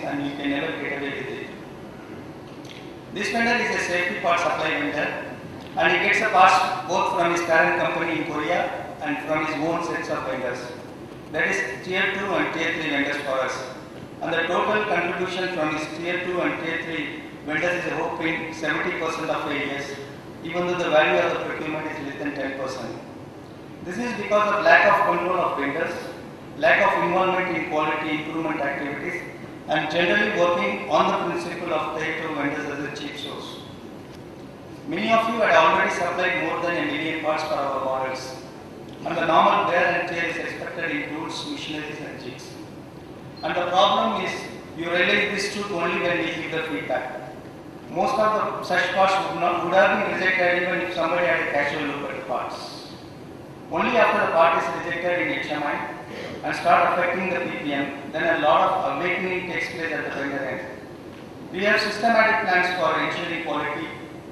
and you can never get away with it. This vendor is a safety part supply vendor, and he gets the parts both from his parent company in Korea and from his own sets of vendors. That is tier 2 and tier 3 vendors for us. And the total contribution from his tier 2 and tier 3 vendors is a whopping 70% of AES, even though the value of the procurement is less than 10%. This is because of lack of control of vendors, lack of involvement in quality improvement activities, and generally working on the principle of tier 2 vendors as a cheap source. Many of you had already supplied more than 1 million parts for our models, and the normal wear and tear is expected in tools, machineries and jigs. And the problem is, you realize this truth only when we give the feedback. Most of the such parts would have been rejected even if somebody had a casual look at the parts. Only after the part is rejected in HMI and start affecting the PPM, then a lot of awakening takes place at the vendor end. We have systematic plans for ensuring quality,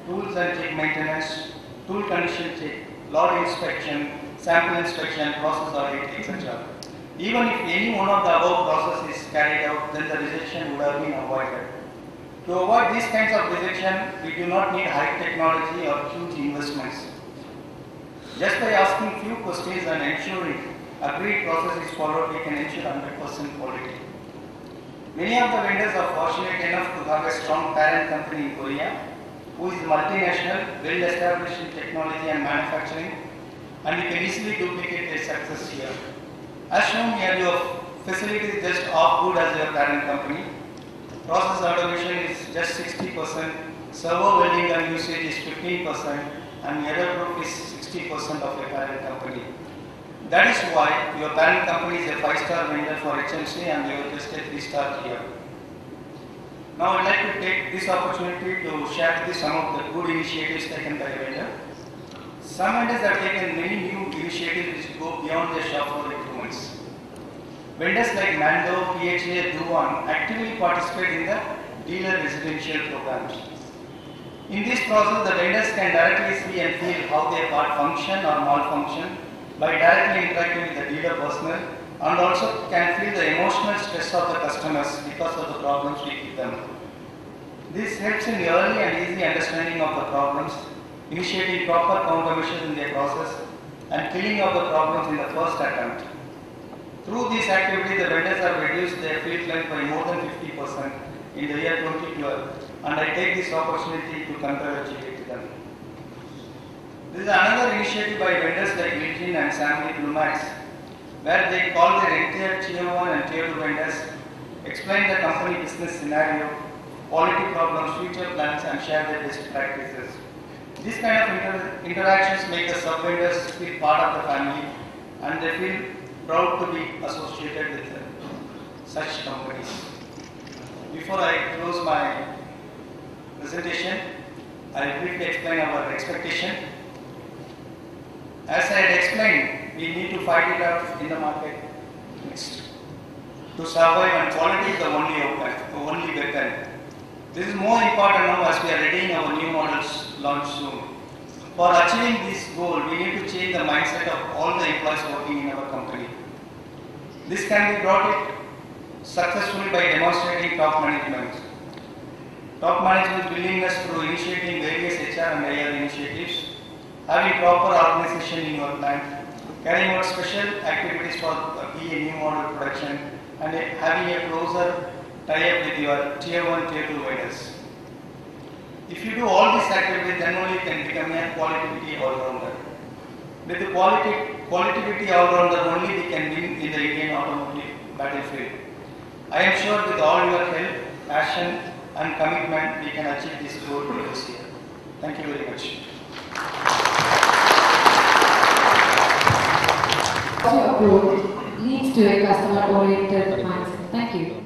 tools and jig maintenance, tool condition check, lot inspection, sample inspection, process audit, etc. Even if any one of the above process is carried out, then the rejection would have been avoided. To avoid these kinds of rejection, we do not need high technology or huge investments. Just by asking few questions and ensuring agreed process is followed, we can ensure 100% quality. Many of the vendors are fortunate enough to have a strong parent company in Korea, who is multinational, well established in technology and manufacturing, and you can easily duplicate their success here. As shown here, your facility is just as good as your parent company. Process automation is just 60%, servo welding and usage is 15%, and error proof is 60% of your parent company. That is why your parent company is a 5-star vendor for HMC and you are just a 3-star here. Now I would like to take this opportunity to share with you some of the good initiatives taken by a vendor. Some vendors have taken many new initiatives which go beyond their shop floor improvements. Vendors like Mando, PHA, Duan actively participate in the dealer residential programs. In this process, the vendors can directly see and feel how their part function or malfunction by directly interacting with the dealer personnel, and also can feel the emotional stress of the customers because of the problems we give them. This helps in early and easy understanding of the problems, initiating proper countermeasures in their process, and killing of the problems in the first attempt. Through this activity, the vendors have reduced their field length by more than 50% in the year 2012, and I take this opportunity to congratulate them. This is another initiative by vendors like Milgin and Samly Blumax, where they call their entire Tier 1 and Tier 2 vendors, explain the company business scenario, quality problems, future plans, and share their best practices. These kind of interactions make the sub-vendors feel part of the family, and they feel proud to be associated with such companies. Before I close my presentation, I will briefly explain our expectation. As I had explained, we need to fight it out in the market next. To survive, and quality is the only weapon. This is more important now as we are readying our new models launch soon. For achieving this goal, we need to change the mindset of all the employees working in our company. This can be brought successfully by demonstrating top management. Top management's willingness through initiating various HR and IR initiatives, having proper organization in your plant, carrying out special activities for PA new model production, and having a closer tie-up with your Tier 1, Tier 2 vendors. If you do all these activities, then only you can become a quality all-rounder. With the quality all-rounder, only we can win in the Indian automotive battlefield. I am sure with all your help, passion and commitment, we can achieve this goal this year. Thank you very much. Approach leads to a customer-oriented mindset. Thank you.